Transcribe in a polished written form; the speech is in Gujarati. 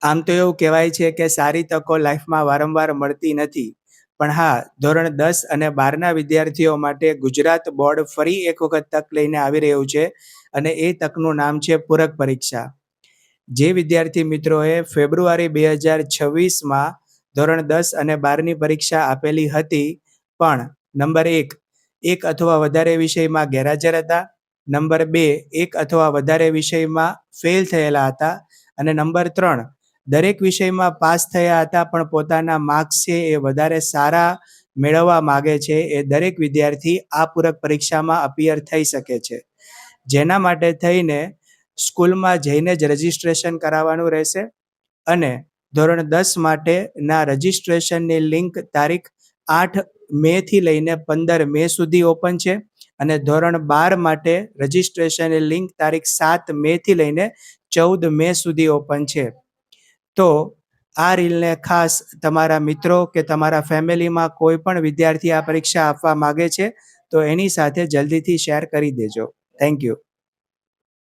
આમ તો એવું કહેવાય છે કે સારી તકો લાઈફમાં વારંવાર મળતી નથી. પણ હા, ધોરણ 10 અને 12ના વિદ્યાર્થીઓ માટે ગુજરાત બોર્ડ ફરી એક વખત તક લઈને આવી રહ્યું છે અને એ તકનું નામ છે પૂરક પરીક્ષા. જે વિદ્યાર્થી મિત્રોએ ફેબ્રુઆરી 2026માં ધોરણ 10 અને 12ની પરીક્ષા આપેલી હતી પણ નંબર 1 એક અથવા વધારે વિષયમાં ગેરહાજર હતા, નંબર 2 એક અથવા વધારે વિષયમાં ફેલ થયેલા હતા અને નંબર 3 દરેક વિષયમાં પાસ થયા હતા પણ પોતાના માર્ક્સ છે એ વધારે સારા મેળવવા માગે છે, એ દરેક વિદ્યાર્થી આ પૂરક પરીક્ષામાં અપિયર થઈ શકે છે. જેના માટે થઈને સ્કૂલમાં જઈને જ રજિસ્ટ્રેશન કરાવવાનું રહેશે અને ધોરણ 10 માટેના રજિસ્ટ્રેશનની લિંક તારીખ 8 મેથી લઈને 15 મે સુધી ઓપન છે અને ધોરણ 12 માટે રજિસ્ટ્રેશનની લિંક તારીખ 7 મેથી લઈને 14 મે સુધી ઓપન છે. તો આ રીલને ખાસ તમારા મિત્રો કે તમારા ફેમિલીમાં કોઈ પણ વિદ્યાર્થી આ પરીક્ષા આપવા માગે છે તો એની સાથે જલ્દીથી શેર કરી દેજો. Thank you.